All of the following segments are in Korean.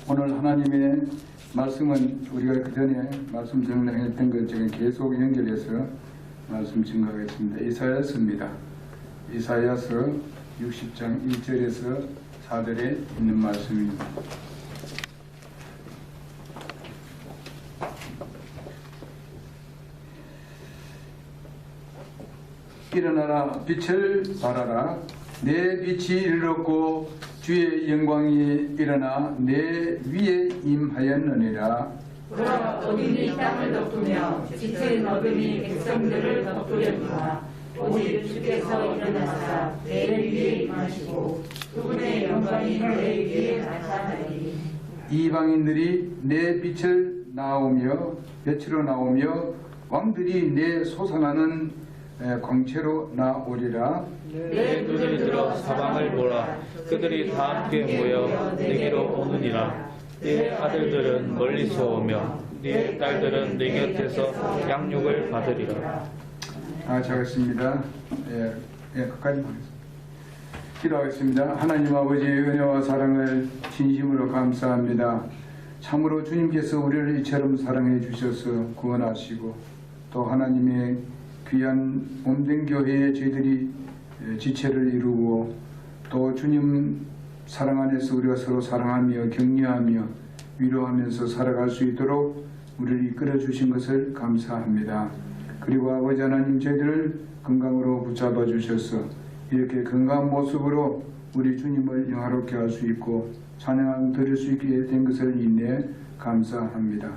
오늘 하나님의 말씀은 우리가 그 전에 말씀 전했던 것 중에 계속 연결해서 말씀 증거하겠습니다. 이사야서입니다. 이사야서 60장 1절에서 4절에 있는 말씀입니다. 일어나라, 빛을 발하라. 내 빛이 이르렀고 주의 영광이 일어나 내 위에 임하였느니라. 그러나 어둠이 땅을 덮으며 빛의 어둠이 백성들을 덮으려니와 오직 주께서 일어나사 내 위에 임하시고 그분의 영광이 내 위에 나타나리니. 이방인들이 내 빛을 빛으로 나오며 왕들이 내 솟아나는 광채로 나오리라. 내 눈을 들어 사방을 보라. 그들이 다 함께 모여 내게로 오느니라. 네 아들들은 멀리서 오며 네 딸들은 내 곁에서 양육을 받으리라. 잘했습니다. 끝까지 보겠습니다. 기도하겠습니다. 하나님 아버지의 은혜와 사랑을 진심으로 감사합니다. 참으로 주님께서 우리를 이처럼 사랑해 주셔서 구원하시고 또 하나님의 귀한 몸된 교회에 저희들이 지체를 이루고 또 주님 사랑 안에서 우리가 서로 사랑하며 격려하며 위로하면서 살아갈 수 있도록 우리를 이끌어 주신 것을 감사합니다. 그리고 아버지 하나님 저희들을 건강으로 붙잡아 주셔서 이렇게 건강한 모습으로 우리 주님을 영화롭게 할 수 있고 찬양 드릴 수 있게 된 것을 인해 감사합니다.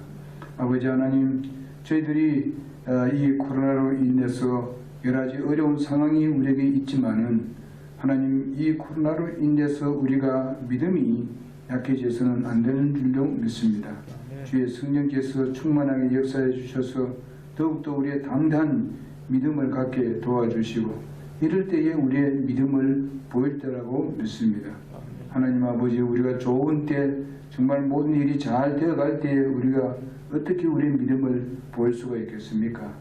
아버지 하나님 저희들이 이 코로나로 인해서 여러 가지 어려운 상황이 우리에게 있지만은 하나님 이 코로나로 인해서 우리가 믿음이 약해져서는 안 되는 줄로 믿습니다. 주의 성령께서 충만하게 역사해 주셔서 더욱더 우리의 당대한 믿음을 갖게 도와주시고 이럴 때에 우리의 믿음을 보일 때라고 믿습니다. 하나님 아버지 우리가 좋은 때 정말 모든 일이 잘 되어갈 때에 우리가 어떻게 우리의 믿음을 보일 수가 있겠습니까?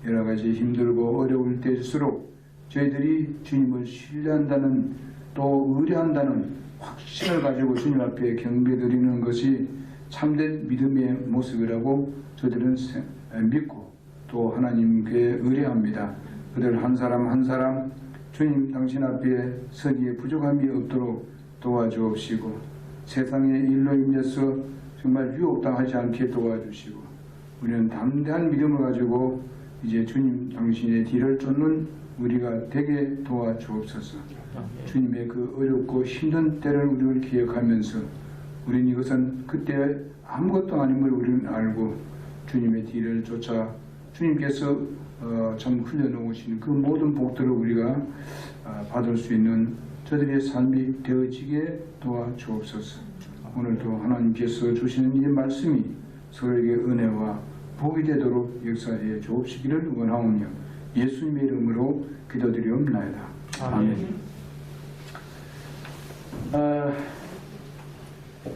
여러 가지 힘들고 어려울 때일수록 저희들이 주님을 신뢰한다는 또 의뢰한다는 확신을 가지고 주님 앞에 경배드리는 것이 참된 믿음의 모습이라고 저들은 믿고 또 하나님께 의뢰합니다. 그들 한 사람 한 사람 주님 당신 앞에 서기에 부족함이 없도록 도와주옵시고 세상의 일로 인해서 정말 유혹당하지 않게 도와주시고 우리는 담대한 믿음을 가지고 이제 주님 당신의 뒤를 쫓는 우리가 되게 도와주옵소서. 주님의 그 어렵고 힘든 때를 우리를 기억하면서 우리는 이것은 그때 아무것도 아님을 우리는 알고 주님의 뒤를 쫓아 주님께서 참 흘려놓으신 그 모든 복들을 우리가 받을 수 있는 저들의 삶이 되어지게 도와주옵소서. 오늘도 하나님께서 주시는 이 말씀이 서로에게 은혜와 복이 되도록 역사해 주옵시기를 원하오며 예수님의 이름으로 기도드리옵나이다. 아멘.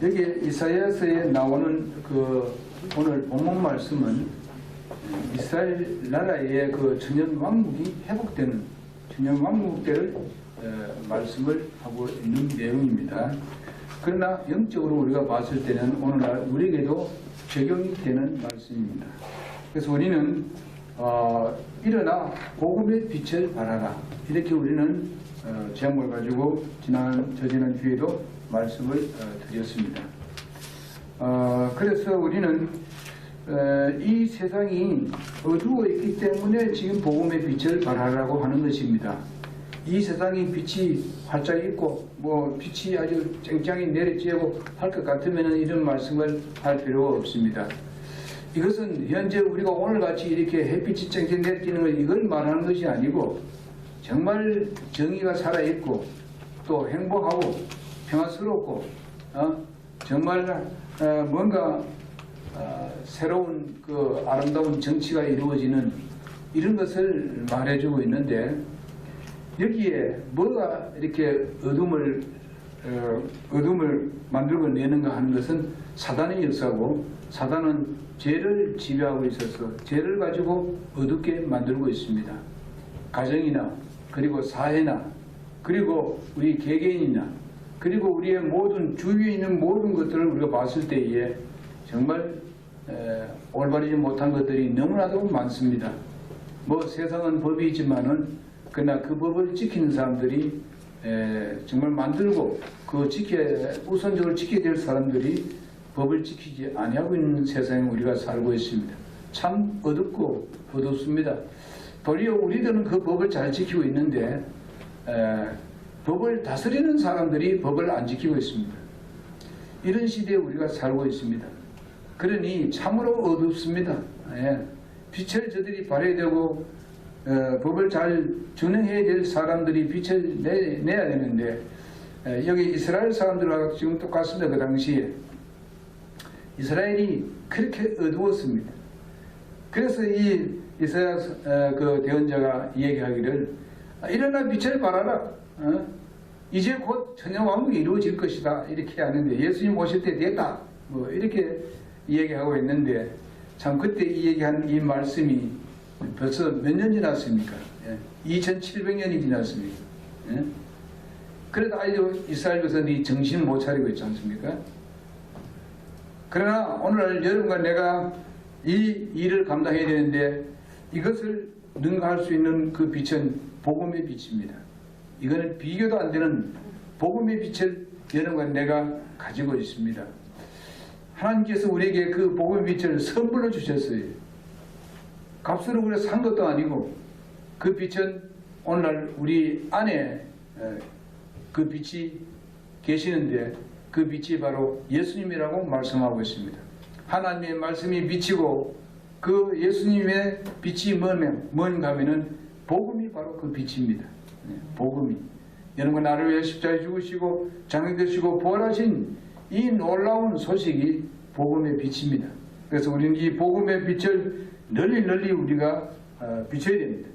여기 이사야서에 나오는 그 오늘 본문 말씀은 이스라엘 나라의 그 천년 왕국이 회복되는 천년 왕국 때를 말씀을 하고 있는 내용입니다. 그러나 영적으로 우리가 봤을 때는 오늘날 우리에게도 적용이 되는 말씀입니다. 그래서 우리는 일어나 복음의 빛을 발하라 이렇게 우리는 제목을 가지고 지난 주에도 말씀을 드렸습니다. 그래서 우리는 이 세상이 어두워 있기 때문에 지금 복음의 빛을 발하라고 하는 것입니다. 이 세상이 빛이 활짝 있고 빛이 아주 쨍쨍히 내리쬐고 할 것 같으면 이런 말씀을 할 필요가 없습니다. 이것은 현재 우리가 오늘같이 이렇게 햇빛이 쨍쨍 내리쬐는 걸 이걸 말하는 것이 아니고 정말 정의가 살아있고 또 행복하고 평화스럽고 정말 뭔가 새로운 그 아름다운 정치가 이루어지는 이런 것을 말해주고 있는데 여기에 뭐가 이렇게 어둠을 만들고 내는가 하는 것은 사단의 역사고 사단은 죄를 지배하고 있어서 죄를 가지고 어둡게 만들고 있습니다. 가정이나 그리고 사회나 그리고 우리 개개인이나 그리고 우리의 모든 주위에 있는 모든 것들을 우리가 봤을 때에 정말 올바르지 못한 것들이 너무나도 많습니다. 뭐 세상은 법이 있지만은 그러나 그 법을 지키는 사람들이 정말 만들고 그 우선적으로 지켜야 될 사람들이 법을 지키지 아니하고 있는 세상에 우리가 살고 있습니다. 참 어둡고 어둡습니다. 도리어 우리들은 그 법을 잘 지키고 있는데 법을 다스리는 사람들이 법을 안 지키고 있습니다. 이런 시대에 우리가 살고 있습니다. 그러니 참으로 어둡습니다. 빛을 저들이 발해야 되고 법을 잘 준행해야 될 사람들이 빛을 내야 되는데 여기 이스라엘 사람들과 지금 똑같습니다. 그 당시에 이스라엘이 그렇게 어두웠습니다. 그래서 이 이사야 그 대언자가 얘기하기를 일어나 빛을 발하라. 이제 곧 천년왕국이 이루어질 것이다. 이렇게 하는데 예수님 오실 때 됐다. 뭐 이렇게 얘기하고 있는데 참 그때 이 얘기한 이 말씀이 벌써 몇 년 지났습니까? 2700년이 지났습니다. 그래도 아직도 이스라엘 백성들이 정신 못 차리고 있지 않습니까? 그러나 오늘 여러분과 내가 이 일을 감당해야 되는데 이것을 능가할 수 있는 그 빛은 복음의 빛입니다. 이거는 비교도 안 되는 복음의 빛을 여러분과 내가 가지고 있습니다. 하나님께서 우리에게 그 복음의 빛을 선물로 주셨어요. 값으로 우리가 산 것도 아니고 그 빛은 오늘날 우리 안에 그 빛이 계시는데 그 빛이 바로 예수님이라고 말씀하고 있습니다. 하나님의 말씀이 빛이고 그 예수님의 빛이 뭔가 하면은 복음이 바로 그 빛입니다. 복음이. 여러분 나를 위해 십자가에 죽으시고 장례되시고 부활하신 이 놀라운 소식이 복음의 빛입니다. 그래서 우리는 이 복음의 빛을 널리 우리가 비춰야 됩니다.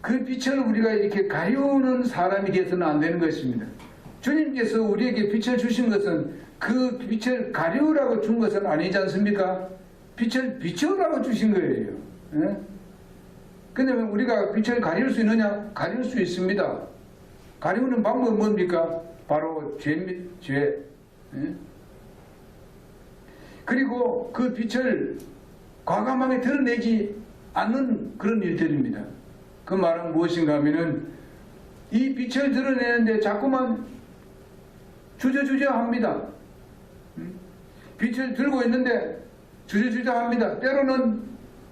그 빛을 우리가 이렇게 가려우는 사람이 되어서는 안 되는 것입니다. 주님께서 우리에게 빛을 주신 것은 그 빛을 가려우라고 준 것은 아니지 않습니까? 빛을 비추라고 주신 거예요. 근데 우리가 빛을 가릴 수 있느냐? 가릴 수 있습니다. 가리우는 방법은 뭡니까? 바로 죄. 그리고 그 빛을 과감하게 드러내지 않는 그런 일들입니다. 그 말은 무엇인가 하면은 이 빛을 드러내는데 자꾸만 주저주저 합니다. 빛을 들고 있는데 주저주저 합니다. 때로는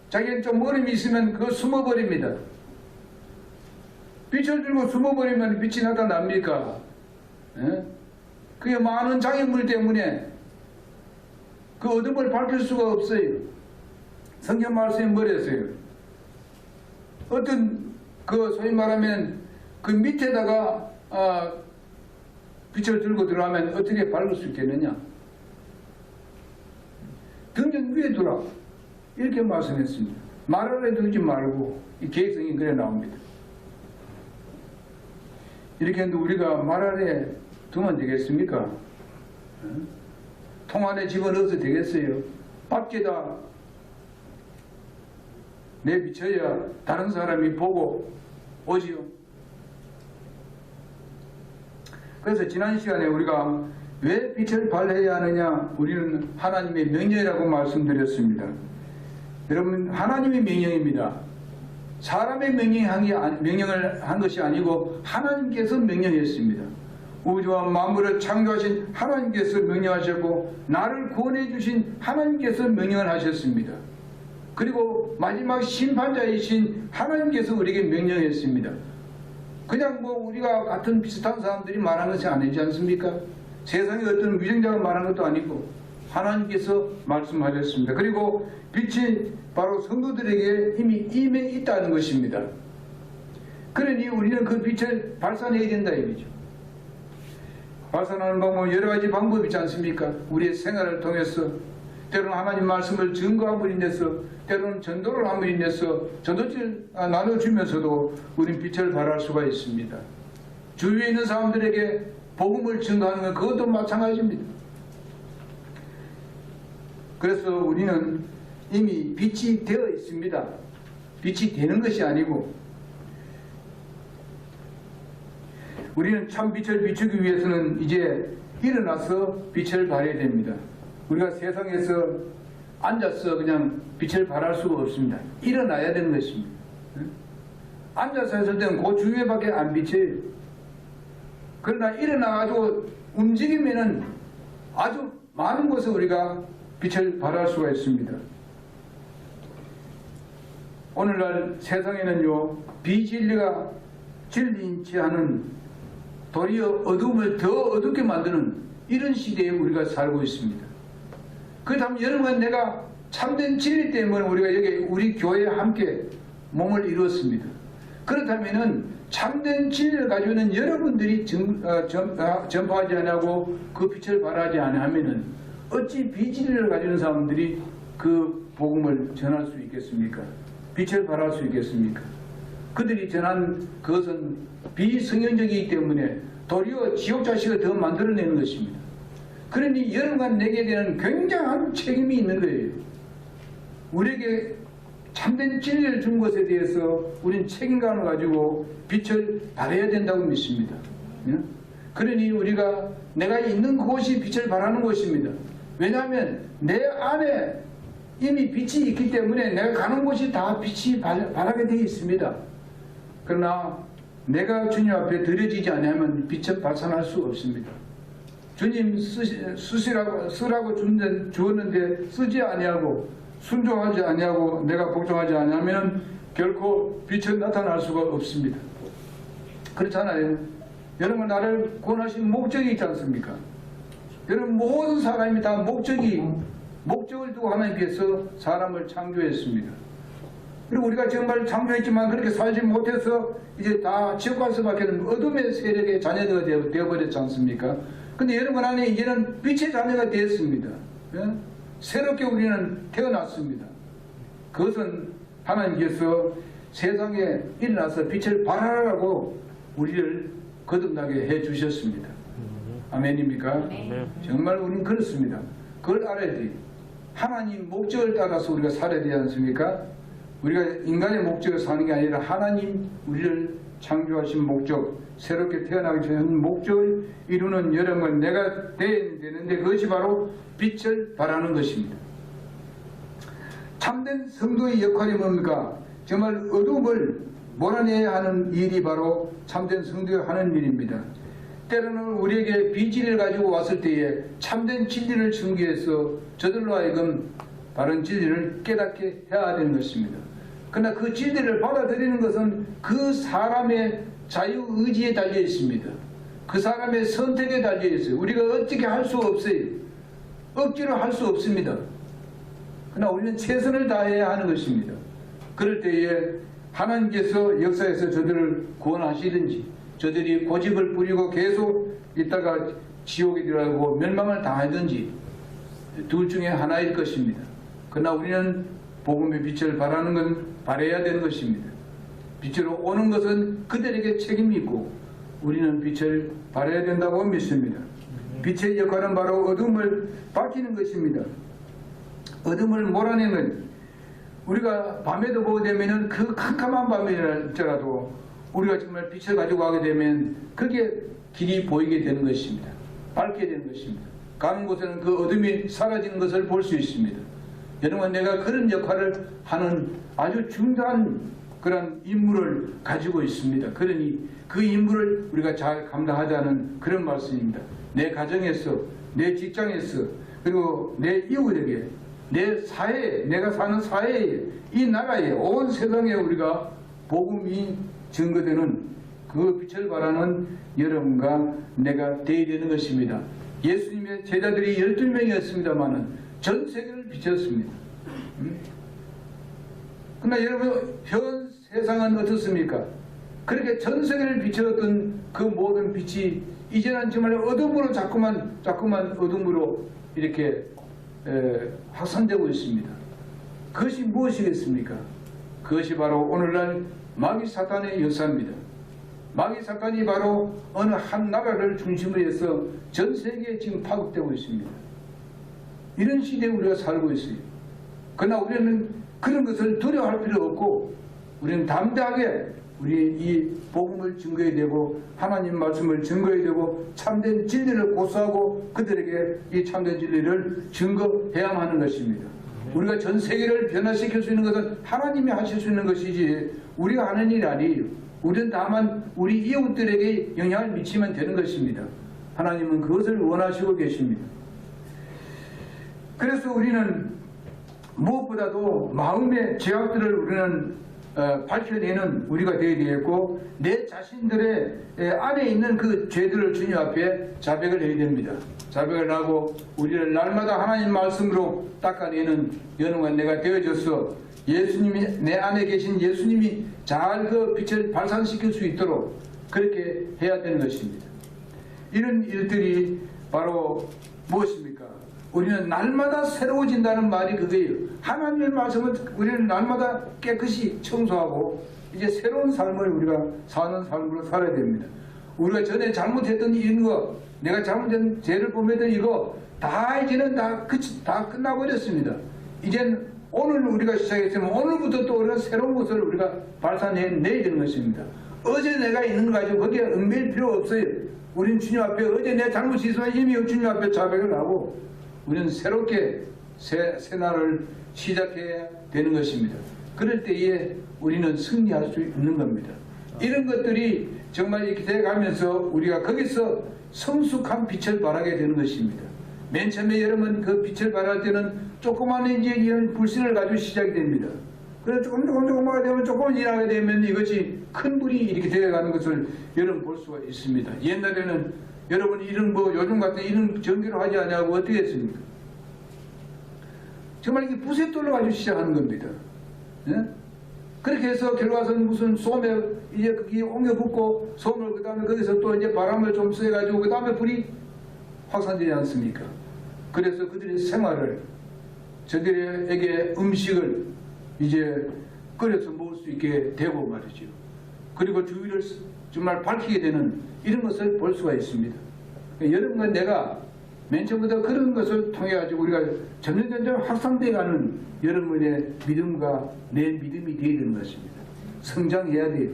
자기는 좀 어려움이 있으면 그거 숨어버립니다. 빛을 들고 숨어버리면 빛이 나타납니까? 그게 많은 장애물 때문에 그 어둠을 밝힐 수가 없어요. 성경 말씀이 뭐랬어요? 어떤 그 소위 말하면 그 밑에다가 빛을 들고 들어가면 어떻게 밝을 수 있겠느냐? 등전 위에 두라. 이렇게 말씀했습니다. 말 아래 두지 말고 이 계획성이 그래 나옵니다. 이렇게 했는데 우리가 말 아래 두면 되겠습니까? 통 안에 집어넣어서 되겠어요? 밖에다 내비쳐야 다른 사람이 보고 오지요. 그래서 지난 시간에 우리가 왜 빛을 발해야 하느냐? 우리는 하나님의 명령이라고 말씀드렸습니다. 여러분 하나님의 명령입니다. 사람의 명령을 한 것이 아니고 하나님께서 명령했습니다. 우주와 만물을 창조하신 하나님께서 명령하셨고 나를 구원해 주신 하나님께서 명령을 하셨습니다. 그리고 마지막 심판자이신 하나님께서 우리에게 명령했습니다. 그냥 뭐 우리가 같은 비슷한 사람들이 말한 것이 아니지 않습니까? 세상에 어떤 위정자가 말한 것도 아니고 하나님께서 말씀하셨습니다. 그리고 빛이 바로 성도들에게 이미 임해 있다는 것입니다. 그러니 우리는 그 빛을 발산해야 된다 이거죠. 발산하는 방법은 여러 가지 방법이 있지 않습니까? 우리의 생활을 통해서 때로는 하나님 말씀을 증거함으로 인해서 때로는 전도를 함으로 인해서 전도지를 나눠주면서도 우리는 빛을 발할 수가 있습니다. 주위에 있는 사람들에게 복음을 증거하는 건 그것도 마찬가지입니다. 그래서 우리는 이미 빛이 되어 있습니다. 빛이 되는 것이 아니고 우리는 참 빛을 비추기 위해서는 이제 일어나서 빛을 발해야 됩니다. 우리가 세상에서 앉아서 그냥 빛을 발할 수가 없습니다. 일어나야 되는 것입니다. 앉아서 했을 때는 그 주위에밖에 안 비쳐요. 그러나 일어나가지고 움직이면은 아주 많은 곳에 우리가 빛을 발할 수가 있습니다. 오늘날 세상에는요, 비진리가 진리인지 않은 도리어 어둠을 더 어둡게 만드는 이런 시대에 우리가 살고 있습니다. 그렇다면 여러분, 내가 참된 진리 때문에 우리가 여기 우리 교회에 함께 몸을 이루었습니다. 그렇다면은 참된 진리를 가지고 있는 여러분들이 전파하지 않고 그 빛을 발하지 않으면은 어찌 비진리를 가지고 있는 사람들이 그 복음을 전할 수 있겠습니까? 빛을 발할 수 있겠습니까? 그들이 전한 그것은 비성경적이기 때문에 도리어 지옥 자식을 더 만들어내는 것입니다. 그러니 여러분과 내게 대한 굉장한 책임이 있는 거예요. 우리에게 참된 진리를 준 것에 대해서 우리는 책임감을 가지고 빛을 발해야 된다고 믿습니다. 그러니 우리가 내가 있는 곳이 빛을 발하는 곳입니다. 왜냐하면 내 안에 이미 빛이 있기 때문에 내가 가는 곳이 다 빛이 발하게 되어 있습니다. 그러나 내가 주님 앞에 드려지지 않으면 빛을 발산할 수 없습니다. 주님 쓰라고 주었는데 쓰지 아니하고 순종하지 아니하고 내가 복종하지 아니하면 결코 빛은 나타날 수가 없습니다. 그렇잖아요. 여러분, 나를 구원하신 목적이 있지 않습니까? 여러분, 모든 사람이 다 목적을 두고 하나님께서 사람을 창조했습니다. 그리고 우리가 정말 창조했지만 그렇게 살지 못해서 이제 다 지옥 갈 수밖에 없는 어둠의 세력의 자녀가 되어버렸지 않습니까? 근데 여러분 안에 이제는 빛의 자녀가 되었습니다. 새롭게 우리는 태어났습니다. 그것은 하나님께서 세상에 일어나서 빛을 발하라고 우리를 거듭나게 해 주셨습니다. 아멘입니까? 정말 우리는 그렇습니다. 그걸 알아야 돼요. 하나님 목적을 따라서 우리가 살아야 되지 않습니까? 우리가 인간의 목적을 사는 게 아니라 하나님 우리를 창조하신 목적, 새롭게 태어나기 전에 목적을 이루는 여러분, 내가 되는데 그것이 바로 빛을 발하는 것입니다. 참된 성도의 역할이 뭡니까? 정말 어둠을 몰아내야 하는 일이 바로 참된 성도가 하는 일입니다. 때로는 우리에게 비진리를 가지고 왔을 때에 참된 진리를 증거해서 저들로 하여금 바른 진리를 깨닫게 해야 되는 것입니다. 그러나 그 진리를 받아들이는 것은 그 사람의 자유의지에 달려 있습니다. 그 사람의 선택에 달려 있어요. 우리가 어떻게 할 수 없어요. 억지로 할 수 없습니다. 그러나 우리는 최선을 다해야 하는 것입니다. 그럴 때에 하나님께서 역사에서 저들을 구원하시든지 저들이 고집을 부리고 계속 있다가 지옥에 들어가고 멸망을 당하든지 둘 중에 하나일 것입니다. 그러나 우리는 복음의 빛을 발하는 건 발해야 되는 것입니다. 빛으로 오는 것은 그들에게 책임이 있고 우리는 빛을 발해야 된다고 믿습니다. 빛의 역할은 바로 어둠을 밝히는 것입니다. 어둠을 몰아내는, 우리가 밤에도 보게 되면 그 캄캄한 밤이랄지라도 우리가 정말 빛을 가지고 가게 되면 그게 길이 보이게 되는 것입니다. 밝게 되는 것입니다. 가는 곳에는 그 어둠이 사라지는 것을 볼 수 있습니다. 여러분, 내가 그런 역할을 하는 아주 중요한 그런 임무를 가지고 있습니다. 그러니 그 임무를 우리가 잘 감당하자는 그런 말씀입니다. 내 가정에서, 내 직장에서, 그리고 내 이웃에게, 내 사회에, 내가 사는 사회에, 이 나라에, 온 세상에 우리가 복음이 증거되는 그 빛을 발하는 여러분과 내가 되어야 되는 것입니다. 예수님의 제자들이 12명이었습니다마는 전 세계를 비쳤습니다. 그러나 여러분, 현 세상은 어떻습니까? 그렇게 전 세계를 비쳤던 그 모든 빛이 이제는 정말 어둠으로 자꾸만 어둠으로 이렇게 확산되고 있습니다. 그것이 무엇이겠습니까? 그것이 바로 오늘날 마귀 사탄의 역사입니다. 마귀 사탄이 바로 어느 한 나라를 중심으로 해서 전 세계에 지금 파급되고 있습니다. 이런 시대에 우리가 살고 있어요. 그러나 우리는 그런 것을 두려워할 필요 없고 우리는 담대하게 우리 이 복음을 증거해야 되고 하나님 말씀을 증거해야 되고 참된 진리를 고수하고 그들에게 이 참된 진리를 증거해야만 하는 것입니다. 우리가 전 세계를 변화시킬 수 있는 것은 하나님이 하실 수 있는 것이지 우리가 하는 일이 아니에요. 우리는 다만 우리 이웃들에게 영향을 미치면 되는 것입니다. 하나님은 그것을 원하시고 계십니다. 그래서 우리는 무엇보다도 마음의 죄악들을 우리는 밝혀내는 우리가 되어야 되겠고 내 자신들의 안에 있는 그 죄들을 주님 앞에 자백을 해야 됩니다. 자백을 하고 우리를 날마다 하나님 말씀으로 닦아내는 연응한 내가 되어져서 예수님이 내 안에 계신 예수님이 잘 그 빛을 발산시킬 수 있도록 그렇게 해야 되는 것입니다. 이런 일들이 바로 무엇입니까? 우리는 날마다 새로워진다는 말이 그거예요. 하나님의 말씀은 우리는 날마다 깨끗이 청소하고 이제 새로운 삶을 우리가 사는 삶으로 살아야 됩니다. 우리가 전에 잘못했던 이런 거, 내가 잘못된 죄를 범했던 이거 다 이제는 다 끝나버렸습니다. 이젠 오늘 우리가 시작했으면 오늘부터 또 우리가 새로운 것을 우리가 발산해내야 되는 것입니다. 어제 내가 있는 거 가지고 거기에 얽매일 필요 없어요. 우리는 주님 앞에 어제 내 잘못이 있으면 이미 주님 앞에 자백을 하고 우리는 새롭게 새 날을 시작해야 되는 것입니다. 그럴 때에 우리는 승리할 수 있는 겁니다. 이런 것들이 정말 이렇게 돼가면서 우리가 거기서 성숙한 빛을 발하게 되는 것입니다. 맨 처음에 여러분 그 빛을 발할 때는 조그만 이제 이런 불신을 가지고 시작이 됩니다. 그래서 조금 하게 되면 조금 일하게 되면 이것이 큰 불이 이렇게 되어가는 것을 여러분 볼 수가 있습니다. 옛날에는 여러분이 이런 요즘 같은 이런 전기를 하지 않냐고 어떻게 했습니까? 정말 이게 부싯돌로 가지고 시작하는 겁니다. 예? 그렇게 해서 결과선 무슨 솜에 이제 거기 옮겨 붓고 솜을 그 다음에 거기서 또 이제 바람을 좀 쐬가지고 그 다음에 불이 확산되지 않습니까? 그래서 그들의 생활을 저들에게 음식을 이제 끓여서 먹을 수 있게 되고 말이죠. 그리고 주위를 정말 밝히게 되는 이런 것을 볼 수가 있습니다. 여러분과 내가 맨 처음부터 그런 것을 통해 가지고 우리가 점점 확산되어 가는 여러분의 믿음과 내 믿음이 되어야 되는 것입니다. 성장해야 돼요.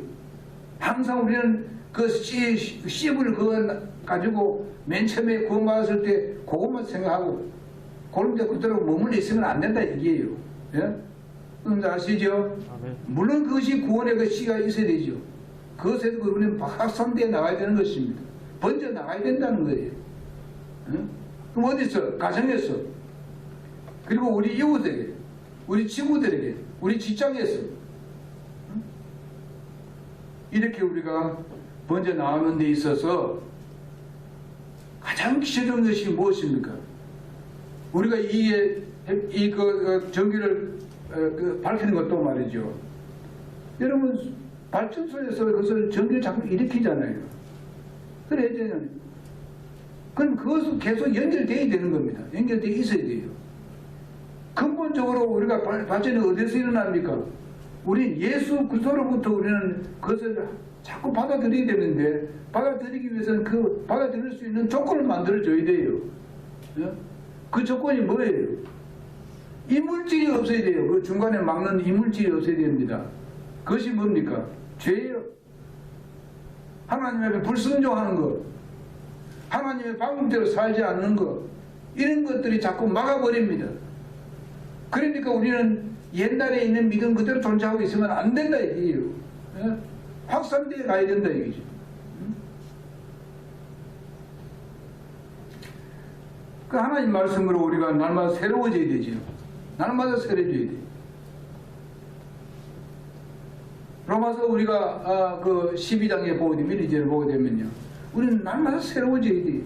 항상 우리는 그 씨를 그거 가지고 맨 처음에 구원받았을 때 그것만 생각하고 그런 데 그대로 머물러 있으면 안 된다 얘기예요. 예? 여러분들 아시죠? 아멘. 물론 그것이 구원의 그 씨가 있어야 되죠. 그것에서 우리는 확산되어 나가야 되는 것입니다. 번져 나가야 된다는 거예요. 응? 그럼 어디서? 가정에서. 그리고 우리 이웃에게, 우리 친구들에게, 우리 직장에서. 응? 이렇게 우리가 번져 나가는 데 있어서 가장 기초적인 것이 무엇입니까? 우리가 전기를 밝히는 것도 말이죠. 여러분, 발전소에서 그것을 전기를 자꾸 일으키잖아요. 그래, 이제는. 그럼 그것은 계속 연결되어야 되는 겁니다. 연결되어 있어야 돼요. 근본적으로 우리가 발전이 어디서 일어납니까? 우리 예수 그리스도로부터 우리는 그것을 자꾸 받아들여야 되는데, 받아들이기 위해서는 그 받아들일 수 있는 조건을 만들어줘야 돼요. 그 조건이 뭐예요? 이물질이 없어야 돼요. 그 중간에 막는 이물질이 없어야 됩니다. 그것이 뭡니까? 죄예요. 하나님 앞에 불순종하는 것, 하나님의 방법대로 살지 않는 것, 이런 것들이 자꾸 막아버립니다. 그러니까 우리는 옛날에 있는 믿음 그대로 존재하고 있으면 안 된다 이게요. 확산되어 가야 된다 이거죠. 그 하나님 말씀으로 우리가 날마다 새로워져야 되죠. 날마다 새로워져야 돼요. 로마서 우리가 그 12장에 보게 되면 1절을 보게 되면요, 우리는 날마다 새로워져야 돼요.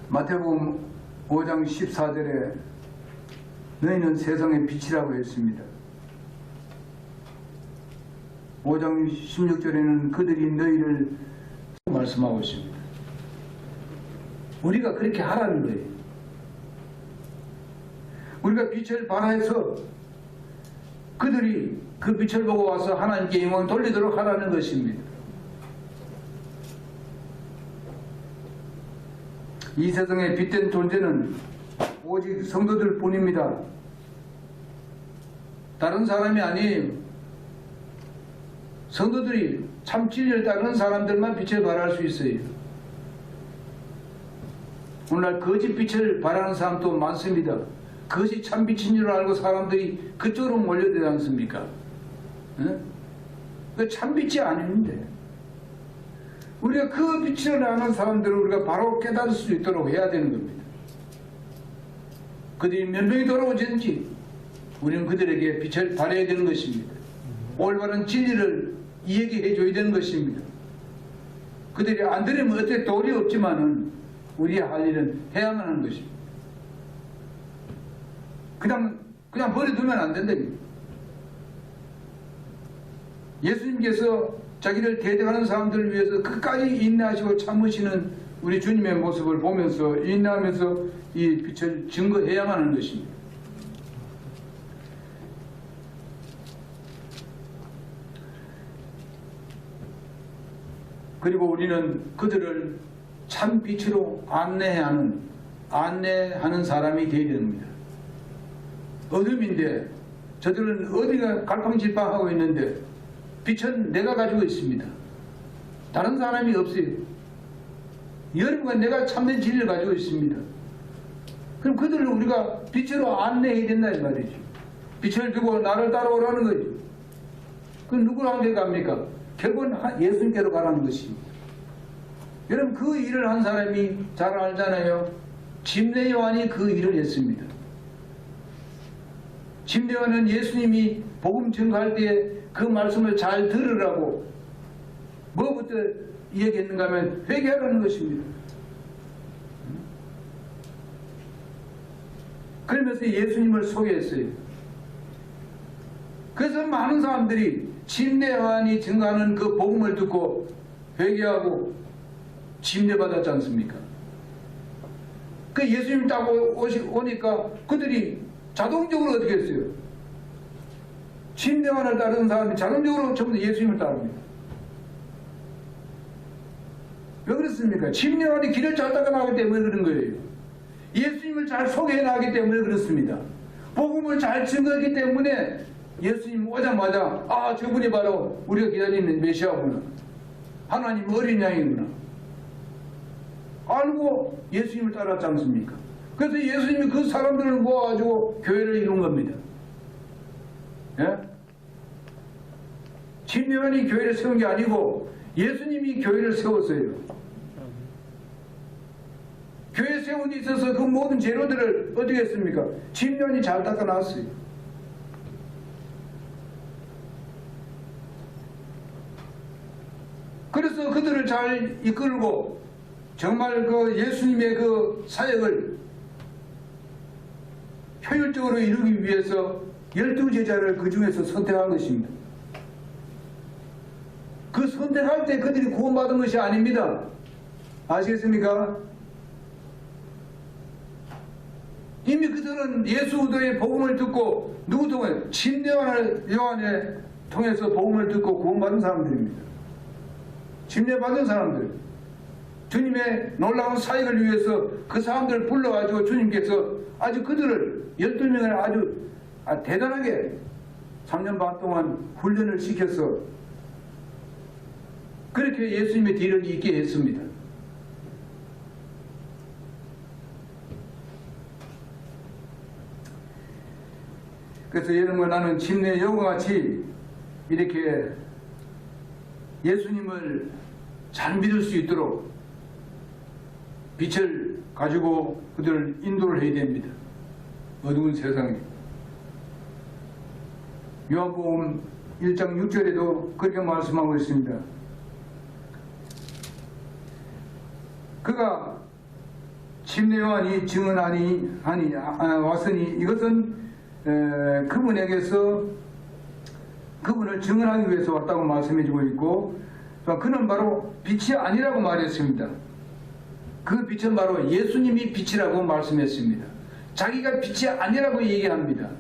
마태복음 5장 14절에 너희는 세상의 빛이라고 했습니다. 5장 16절에는 그들이 너희를 말씀하고 있습니다. 우리가 그렇게 하라는 거예요. 우리가 빛을 발하여서 그들이 그 빛을 보고 와서 하나님께 영광을 돌리도록 하라는 것입니다. 이 세상에 빛된 존재는 오직 성도들 뿐입니다. 다른 사람이 아니에요. 성도들이 참 진리를 따르는 사람들만 빛을 발할 수 있어요. 오늘날 거짓 빛을 발하는 사람도 많습니다. 그것이 참 빛인 줄 알고 사람들이 그쪽으로 몰려들지 않습니까? 그 참 빛이 아닌데 우리가 그 빛을 아는 사람들을 우리가 바로 깨달을 수 있도록 해야 되는 겁니다. 그들이 몇 명이 돌아오든지 우리는 그들에게 빛을 발해야 되는 것입니다. 올바른 진리를 이야기해 줘야 되는 것입니다. 그들이 안 들으면 어때 도리 없지만은 우리의 할 일은 해야만 하는 것입니다. 그냥 버려두면 안 된답니다. 예수님께서 자기를 대적하는 사람들을 위해서 끝까지 인내하시고 참으시는 우리 주님의 모습을 보면서 인내하면서 이 빛을 증거해야만 하는 것입니다. 그리고 우리는 그들을 참 빛으로 안내하는 사람이 되어야 됩니다. 어둠인데 저들은 어디가 갈팡질팡하고 있는데 빛은 내가 가지고 있습니다. 다른 사람이 없어요. 여러분과 내가 참된 진리를 가지고 있습니다. 그럼 그들을 우리가 빛으로 안내해야 된다 이 말이죠. 빛을 두고 나를 따라오라는 거죠. 그럼 누구한테 갑니까? 결국은 예수님께로 가라는 것입니다. 여러분 그 일을 한 사람이 잘 알잖아요. 침례 요한이 그 일을 했습니다. 침례 요한은 예수님이 복음 증거할 때 그 말씀을 잘 들으라고 뭐부터 이야기했는가 하면 회개하라는 것입니다. 그러면서 예수님을 소개했어요. 그래서 많은 사람들이 침례 요한이 증거하는 그 복음을 듣고 회개하고 침례받았지 않습니까? 그 예수님 딱 오니까 그들이 자동적으로 어떻게 했어요? 침례 요한을 따르는 사람이 자동적으로 전부 예수님을 따릅니다. 왜 그렇습니까? 침례 요한이 길을 잘 닦아 나가기 때문에 그런 거예요. 예수님을 잘 소개해 나가기 때문에 그렇습니다. 복음을 잘 증거했기 때문에 예수님 오자마자 아 저분이 바로 우리가 기다리는 메시아구나. 하나님 어린 양이구나. 알고 예수님을 따랐지 않습니까? 그래서 예수님이 그 사람들을 모아가지고 교회를 이룬 겁니다. 예? 침례 요한이 교회를 세운 게 아니고 예수님이 교회를 세웠어요. 교회 세운 데 있어서 그 모든 재료들을 어떻게 했습니까? 침례 요한이 잘 닦아놨어요. 그래서 그들을 잘 이끌고 정말 그 예수님의 그 사역을 효율적으로 이루기 위해서 12제자를 그 중에서 선택한 것입니다. 그 선택할 때 그들이 구원받은 것이 아닙니다. 아시겠습니까? 이미 그들은 예수의 복음을 듣고 누구 통해? 침례 요한을 통해서 복음을 듣고 구원받은 사람들입니다. 침례받은 사람들. 주님의 놀라운 사역을 위해서 그 사람들을 불러가지고 주님께서 아주 그들을 12명을 아주 대단하게 3년 반 동안 훈련을 시켜서 그렇게 예수님의 뒤를 잇게 했습니다. 그래서 여러분 나는 침례 요한과 같이 이렇게 예수님을 잘 믿을 수 있도록 빛을 가지고 그들을 인도를 해야 됩니다. 어두운 세상에. 요한복음 1장 6절에도 그렇게 말씀하고 있습니다. 그가 침례 요한이 증언하니 왔으니 이것은 그분에게서 그분을 증언하기 위해서 왔다고 말씀해주고 있고 그는 바로 빛이 아니라고 말했습니다. 그 빛은 바로 예수님이 빛이라고 말씀했습니다. 자기가 빛이 아니라고 얘기합니다.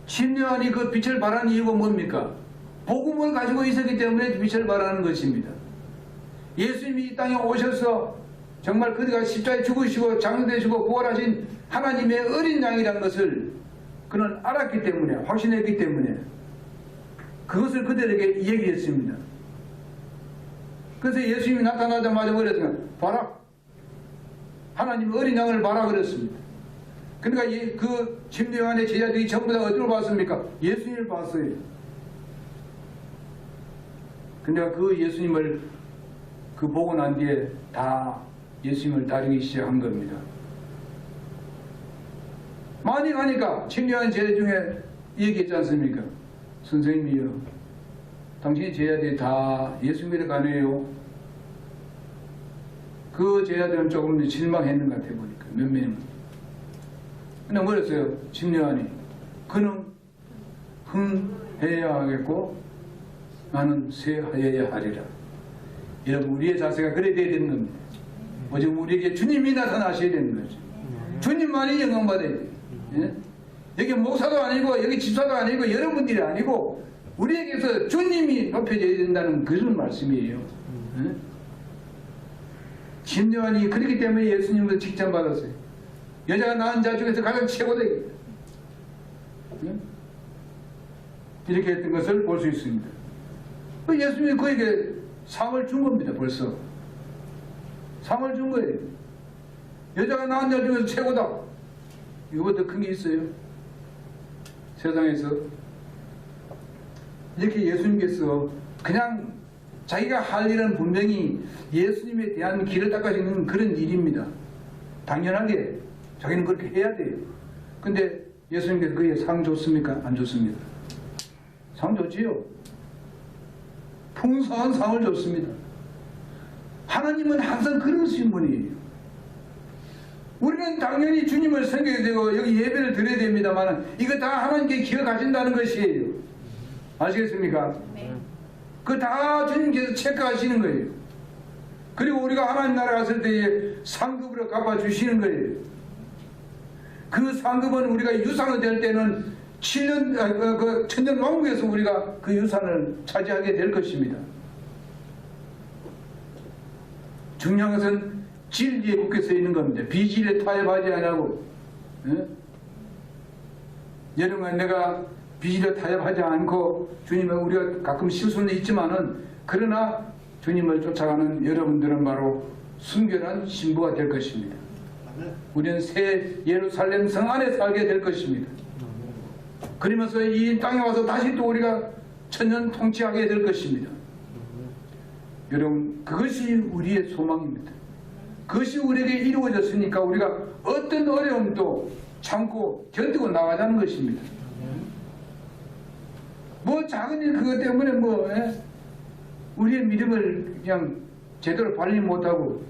침례 요한이 그 빛을 발하는 이유가 뭡니까? 복음을 가지고 있었기 때문에 빛을 발하는 것입니다. 예수님이 이 땅에 오셔서 정말 그가 십자가에 죽으시고 장사되시고 부활하신 하나님의 어린 양이라는 것을 그는 알았기 때문에, 확신했기 때문에 그것을 그들에게 얘기했습니다. 그래서 예수님이 나타나자마자 그랬어요. 봐라, 하나님 어린 양을 봐라 그랬습니다. 그러니까 그 침례요한의 제자들이 전부 다 어디로 봤습니까? 예수님을 봤어요. 근데 그 예수님을 그 보고 난 뒤에 다 예수님을 따르기 시작한 겁니다. 많이 가니까 침례요한 제자 중에 얘기했지 않습니까? 선생님이요, 당신의 제자들이 다 예수님을 가네요. 그 제자들은 조금 실망했는 것 같아 보니까 몇 명은. 근데 뭐랬어요? 침례요한이 그는 흥해야 하겠고 나는 쇠하여야 하리라. 여러분, 우리의 자세가 그래 돼야 되는 겁니다. 오직 우리에게 주님이 나타나셔야 되는 거죠. 주님만이 영광받아야 돼요. 예? 여기 목사도 아니고 여기 집사도 아니고 여러분들이 아니고 우리에게서 주님이 높여져야 된다는 그런 말씀이에요. 예? 침례요한이 그렇기 때문에 예수님을 칭찬받았어요. 여자가 낳은 자 중에서 가장 최고되겠다. 예? 이렇게 했던 것을 볼 수 있습니다. 예수님이 그에게 상을 준 겁니다. 벌써 상을 준 거예요. 여자가 낳은 자 중에서 최고다. 이거보다 큰 게 있어요? 세상에서. 이렇게 예수님께서 그냥 자기가 할 일은 분명히 예수님에 대한 길을 닦아주는 그런 일입니다. 당연하게 자기는 그렇게 해야 돼요. 근데 예수님께서 그에게 상 줬습니까? 안 줬습니다. 상 줬지요. 풍성한 상을 줬습니다. 하나님은 항상 그러신 분이에요. 우리는 당연히 주님을 섬겨야 되고 여기 예배를 드려야 됩니다만 이거 다 하나님께 기억하신다는 것이에요. 아시겠습니까? 네. 그거 다 주님께서 체크하시는 거예요. 그리고 우리가 하나님 나라 갔을 때에 상급으로 갚아주시는 거예요. 그 상급은 우리가 유산이 될 때는 7년, 그 천년 왕국에서 우리가 그 유산을 차지하게 될 것입니다. 중요한 것은 진리에 굳게 서 있는 겁니다. 비질에 타협하지 않고. 예? 여러분, 내가 비질에 타협하지 않고 주님을 우리가 가끔 실수는 있지만은 그러나 주님을 쫓아가는 여러분들은 바로 순결한 신부가 될 것입니다. 우리는 새 예루살렘 성 안에 살게 될 것입니다. 그러면서 이 땅에 와서 다시 또 우리가 천년 통치하게 될 것입니다. 여러분, 그것이 우리의 소망입니다. 그것이 우리에게 이루어졌으니까 우리가 어떤 어려움도 참고 견디고 나가자는 것입니다. 뭐 작은 일 그것 때문에 우리의 믿음을 그냥 제대로 발휘 못하고,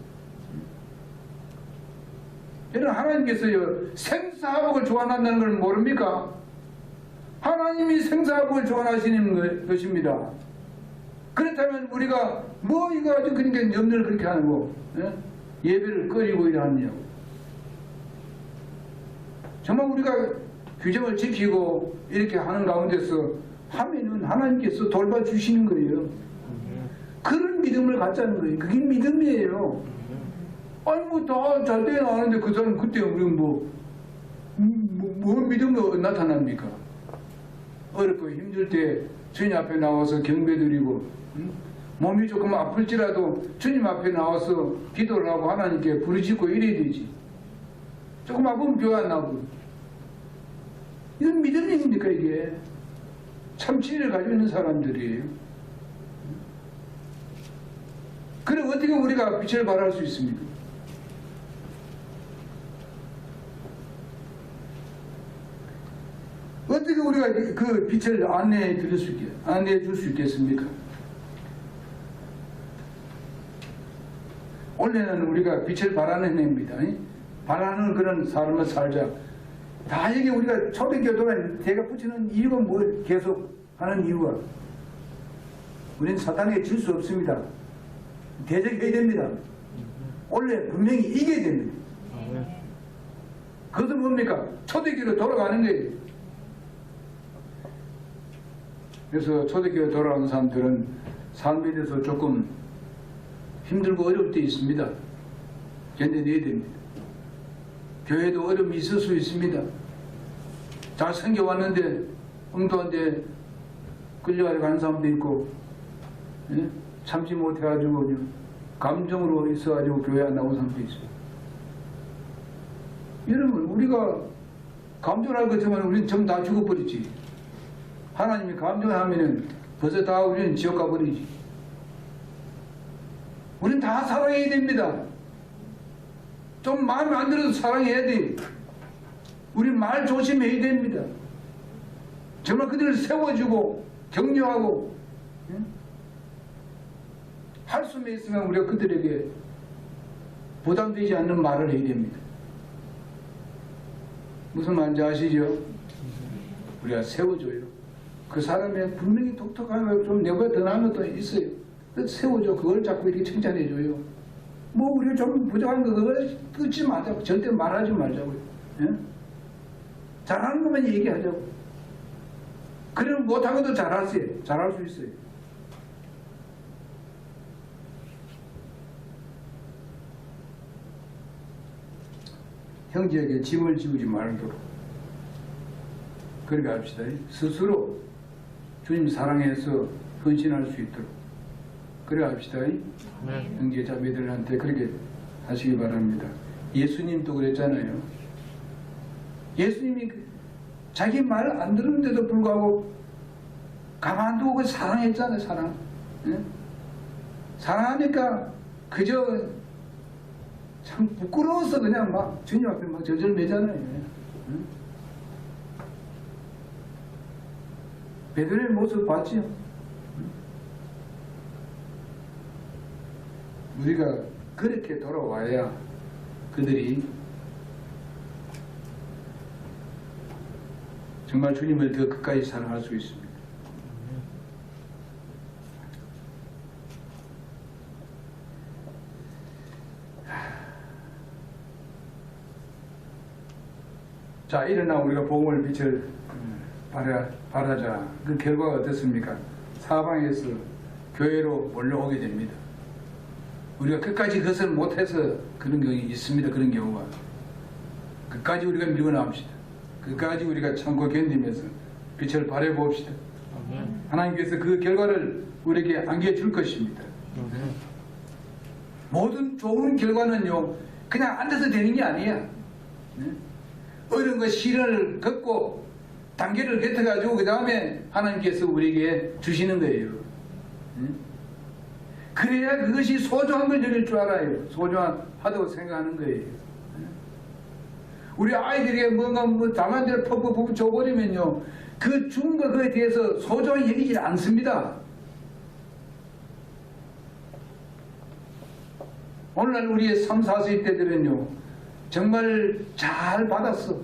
여러분, 하나님께서요 생사화복을 조안한다는 걸 모릅니까? 하나님이 생사화복을 조안하시는 것입니다. 그렇다면 우리가 뭐 이거 아주 그러니까 염려를 그렇게 하고 예배를 꺼리고 이러느냐고. 정말 우리가 규정을 지키고 이렇게 하는 가운데서 하면은 하나님께서 돌봐주시는 거예요. 그런 믿음을 갖자는 거예요. 그게 믿음이에요. 아니 뭐 다 잘 때 나왔는데 그 사람 그때 우리 뭐 믿음이 나타납니까? 어렵고 힘들 때 주님 앞에 나와서 경배드리고 몸이 조금 아플지라도 주님 앞에 나와서 기도를 하고 하나님께 부르짖고 이래야 되지. 조금 아프면 교회 안 나오고. 이건 믿음입니까 이게? 참치를 가지고 있는 사람들이에요. 그럼 어떻게 우리가 빛을 발할 수 있습니까? 어떻게 우리가 그 빛을 안내해 줄 수 있겠습니까? 원래는 우리가 빛을 발하는 해입니다. 발하는 그런 삶을 살자. 다 이게 우리가 초대교도는 제가 붙이는 이유가 뭐 계속 하는 이유가 우리는 사탄에게 질 수 없습니다. 대적해야 됩니다. 원래 분명히 이겨야 됩니다. 그것은 뭡니까? 초대교로 돌아가는 거예요. 그래서 초대교회 돌아오는 사람들은 삶에 대해서 조금 힘들고 어려울 때 있습니다. 견뎌내야 됩니다. 교회도 어려움이 있을 수 있습니다. 잘 생겨왔는데 엉뚱한데 끌려가는 사람도 있고, 예? 참지 못해가지고 감정으로 있어가지고 교회 안 나온 사람도 있어요. 여러분, 우리가 감정할 것처럼 우리는 전부 다 죽어버리지. 하나님이 감정하면은 벌써 다 우리는 지옥 가버리지. 우리는 다 사랑해야 됩니다. 좀 마음에 안 들어도 사랑해야 돼. 우리 말 조심해야 됩니다. 정말 그들을 세워주고 격려하고, 예? 할 수만 있으면 우리가 그들에게 부담되지 않는 말을 해야 됩니다. 무슨 말인지 아시죠? 우리가 세워줘요. 그 사람의 분명히 독특한 거 좀 내가 더 나은 것도 있어요. 세워줘. 그걸 자꾸 이렇게 칭찬해줘요. 뭐 우리가 좀 부족한 거 그걸 끊지 말자고. 절대 말하지 말자고요. 예? 잘하는 것만 얘기하자고. 그러면 못하고도 잘할 수 있어요. 형제에게 짐을 지우지 말도록 그렇게 합시다. 스스로 주님 사랑해서 헌신할 수 있도록 그래 합시다. 네. 형제 자매들한테 그렇게 하시기 바랍니다. 예수님도 그랬잖아요. 예수님이 자기 말 안 들었는데도 불구하고 가만두고 그 사랑했잖아요. 사랑. 예? 사랑하니까 그저 참 부끄러워서 그냥 막 주님 앞에 막 절절매잖아요. 응? 베드로의 모습 봤지요? 응? 우리가 그렇게 돌아와야 그들이 정말 주님을 더 끝까지 사랑할 수 있습니다. 자, 일어나 우리가 복음을 빛을 바라자. 그 결과가 어떻습니까? 사방에서 교회로 몰려오게 됩니다. 우리가 끝까지 그것을 못해서 그런 경우가 있습니다. 그런 경우가. 끝까지 우리가 밀고 나옵시다. 끝까지 우리가 참고 견디면서 빛을 발해봅시다. 하나님께서 그 결과를 우리에게 안겨줄 것입니다. 모든 좋은 결과는요, 그냥 앉아서 되는 게 아니야. 어려운 거 시련을 겪고 단계를 뱉어가지고 그 다음에 하나님께서 우리에게 주시는 거예요. 그래야 그것이 소중한 걸 여길 줄 알아요. 소중하다고 생각하는 거예요. 우리 아이들에게 뭔가 당한 데를 퍽퍽 줘버리면요, 그 준 거에 대해서 소중히 여기지 않습니다. 오늘날 우리의 3, 4세 때들은요, 정말 잘 받았어.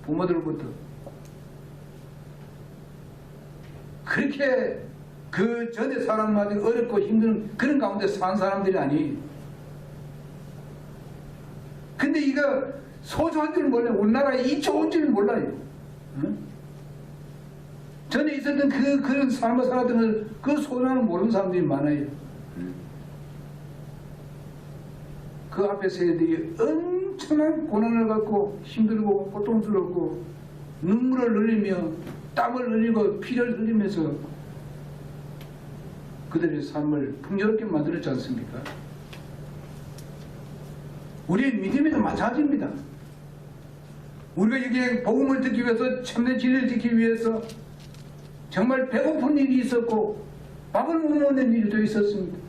부모들부터. 그렇게 그 전에 사람마다 어렵고 힘든 그런 가운데 산 사람들이 아니에요. 근데 이거 소중한 줄 몰라요. 우리나라에 이 좋은 줄 몰라요. 응? 전에 있었던 그런 삶을 살았던 그 소중함을 모르는 사람들이 많아요. 응? 그 앞에 세대들이 엄청난 고난을 갖고 힘들고 고통스럽고 눈물을 흘리며 땀을 흘리고 피를 흘리면서 그들의 삶을 풍요롭게 만들었지 않습니까? 우리의 믿음에도 마찬가지입니다. 우리가 여기에 복음을 듣기 위해서 참된 진리를 듣기 위해서 정말 배고픈 일이 있었고 밥을 못 먹는 일도 있었습니다.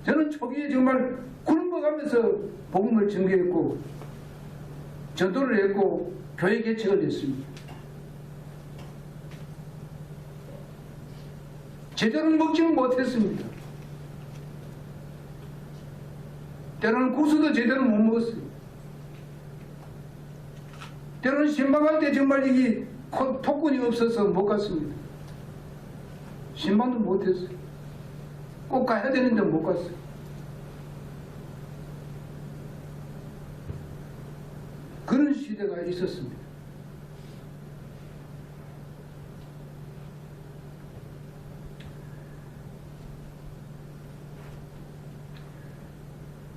저는 초기에 정말 굶어가면서 복음을 전개했고 전도를 했고 교회 개척을 했습니다. 제대로 먹지는 못했습니다. 때로는 국수도 제대로 못 먹었어요. 때로는 신방할 때 정말 이게 토꾼이 없어서 못 갔습니다. 신방도 못했어요. 꼭 가야 되는데 못 갔어요. 그런 시대가 있었습니다.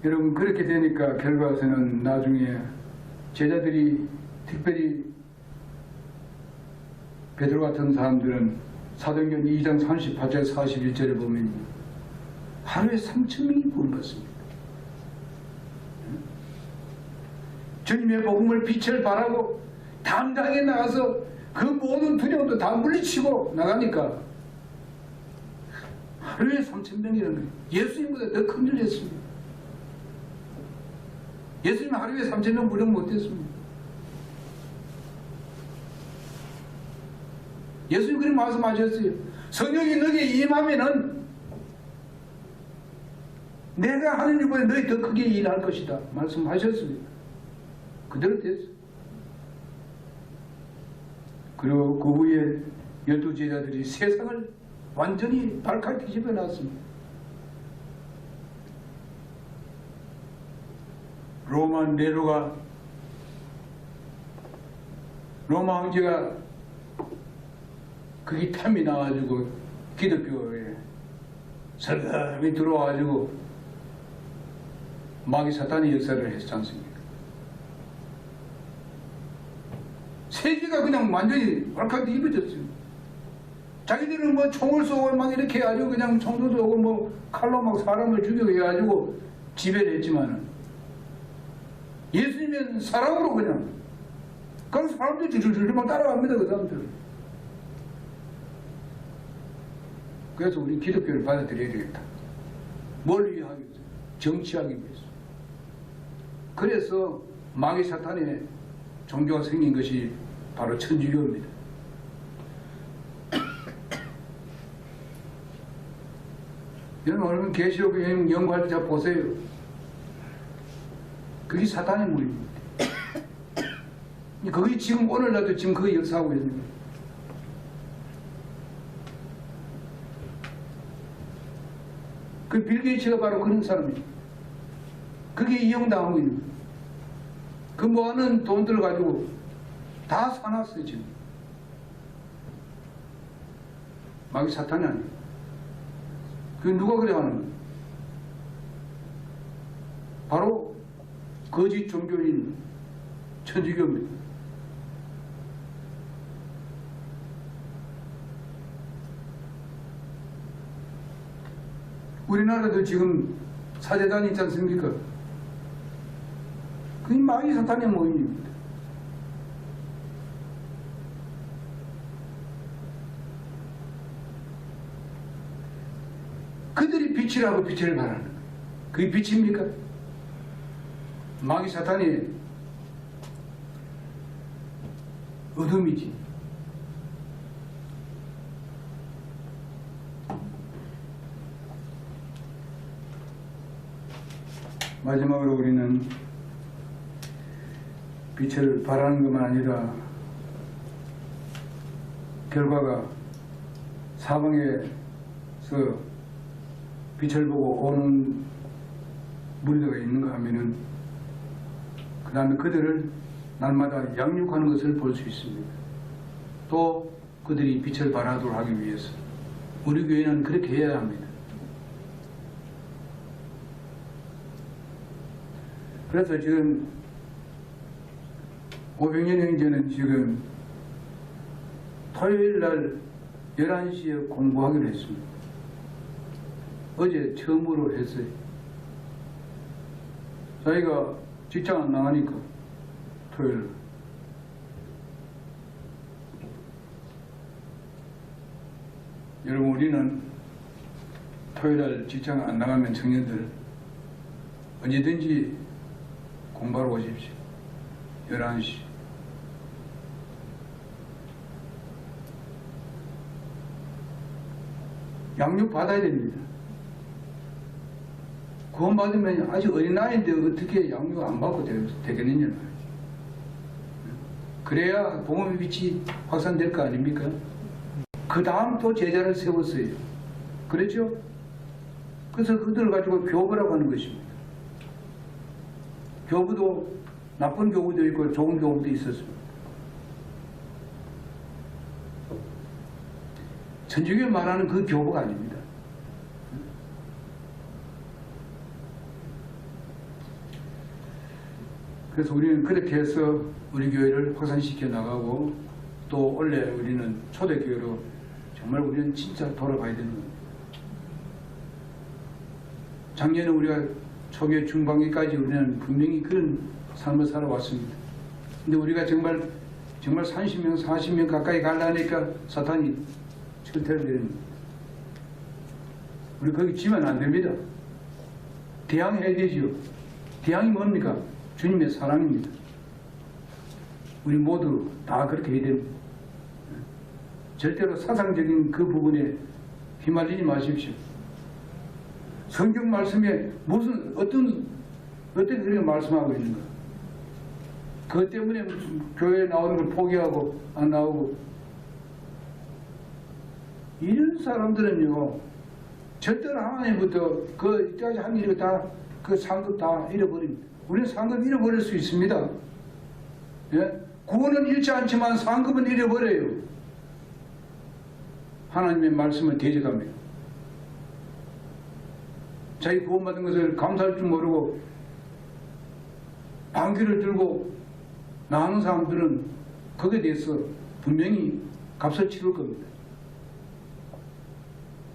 여러분 그렇게 되니까 결과에서는 나중에 제자들이 특별히 베드로 같은 사람들은 사도행전 2장 38절 41절에 보면 하루에 3,000명이 구원받습니다. 주님의 복음을 빛을 발하고 당당하게 나가서 그 모든 두려움도 다 물리치고 나가니까 하루에 3,000명이라는 거예요. 예수님보다 더 큰 일 했습니다. 예수님 하루에 3,000명 무력 못했습니다. 예수님 그렇게 말씀하셨어요. 성령이 너에게 임하면은 내가 하는 일보다 너희 더 크게 일할 것이다 말씀하셨습니다. 그대로 됐어요. 그리고 그 후에 12제자들이 세상을 완전히 발칵 뒤집어 놨습니다. 로마 황제가 그게 탐이 나가지고 기독교에 설렘이 들어와가지고 마귀 사탄의 역사를 했지 않습니까? 세계가 그냥 완전히 발칵 뒤집어졌어요. 자기들은 뭐 총을 쏘고 막 이렇게 해가지고 그냥 총도 쏘고 뭐 칼로 막 사람을 죽이고 해가지고 지배를 했지만은 예수님은 사람으로 그냥 사람들이 줄줄줄만 따라갑니다. 그 사람들. 그래서 우리 기독교를 받아들여야 되겠다. 뭘 위하기 위해서? 정치하기 위해서. 그래서 마귀 사탄의 종교가 생긴 것이 바로 천주교입니다. 여러분 오늘 계시록 연구할 때 보세요. 그게 사탄의 무리입니다. 그게 지금 오늘날도 지금 그 역사하고 있는 거예요. 그 빌 게이츠가 바로 그런 사람이에요. 그게 이용당하고 있는 거예요. 그 모아놓은 돈들 가지고 다 사놨어요 지금. 마귀 사탄이 아니에요. 그게 누가 그래 하는 거예요? 바로 거짓 종교인 천주교입니다. 우리나라도 지금 사제단이 있지 않습니까? 그게 마귀 사탄의 모임입니다. 그들이 빛이라고 빛을 말하는 거예요. 그게 빛입니까? 마귀 사탄이 어둠이지. 마지막으로 우리는 빛을 바라는 것만 아니라 결과가 사방에서 빛을 보고 오는 무리가 있는가 하면은 그 다음에 그들을 날마다 양육하는 것을 볼 수 있습니다. 또 그들이 빛을 발하도록 하기 위해서 우리 교회는 그렇게 해야 합니다. 그래서 지금 500년 행제는 지금 토요일 날 11시에 공부하기로 했습니다. 어제 처음으로 했어요. 저희가 직장 안 나가니까 토요일 여러분 우리는 토요일 날 직장 안 나가면 청년들 언제든지 공부하러 오십시오. 11시. 양육 받아야 됩니다. 구원 받으면 아직 어린아이인데 어떻게 양육 안 받고 되겠느냐 말이죠. 그래야 복음의 빛이 확산될 거 아닙니까? 그 다음 또 제자를 세웠어요. 그렇죠? 그래서 그들을 가지고 교부라고 하는 것입니다. 교부도 나쁜 교부도 있고 좋은 교부도 있었습니다. 천주교 말하는 그 교부가 아닙니다. 그래서 우리는 그렇게 해서 우리 교회를 확산시켜 나가고 또 원래 우리는 초대교회로 정말 우리는 진짜 돌아가야 되는 겁니다. 작년에 우리가 초교 중반기까지 우리는 분명히 그런 삶을 살아왔습니다. 근데 우리가 정말 30명, 40명 가까이 가려니까 사탄이 철퇴를 내립니다. 우리 거기 지면 안 됩니다. 대항해야 되지요. 대항이 뭡니까? 주님의 사랑입니다. 우리 모두 다 그렇게 해야 됩니다. 절대로 사상적인 그 부분에 휘말리지 마십시오. 성경 말씀에 어떤 그렇게 말씀하고 있는 거야. 그것 때문에 무슨 교회에 나오는 걸 포기하고 안 나오고. 이런 사람들은요, 절대로 하나님부터 이때까지 한 일이 다 그 상급 다 잃어버립니다. 우리는 상급 잃어버릴 수 있습니다. 예? 구원은 잃지 않지만 상급은 잃어버려요. 하나님의 말씀을 대적합니다. 자기 구원받은 것을 감사할 줄 모르고 방귀를 들고 나오는 사람들은 거기에 대해서 분명히 값을 치를 겁니다.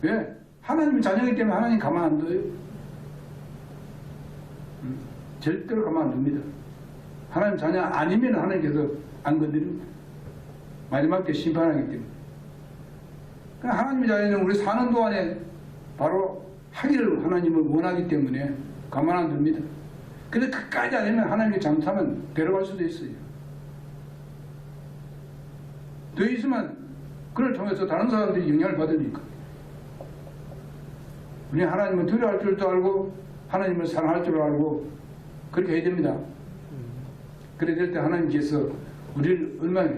왜? 하나님 자녀이기 때문에 하나님 가만 안 둬요. 절대로 가만 안 둡니다. 하나님 자녀 아니면 하나님께서 안 건드립니다. 마지막 때 심판하기 때문에. 그러니까 하나님의 자녀는 우리 사는 동안에 바로 하기를 하나님을 원하기 때문에 가만 안 둡니다. 근데 끝까지 안 하면 하나님께 잘못하면 데려갈 수도 있어요. 더 있으면 그걸 통해서 다른 사람들이 영향을 받으니까. 우리 하나님을 두려워할 줄도 알고 하나님을 사랑할 줄 알고 그렇게 해야 됩니다. 그래야 될 때 하나님께서 우리를 얼마나,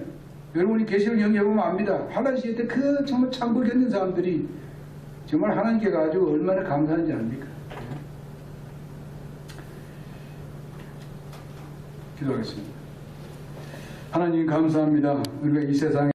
여러분이 계시록 연기해보면 압니다. 환란시대 때 그 정말 참고 견딘 사람들이 정말 하나님께 가지고 얼마나 감사한지 압니까? 기도하겠습니다. 하나님 감사합니다. 우리가 이 세상에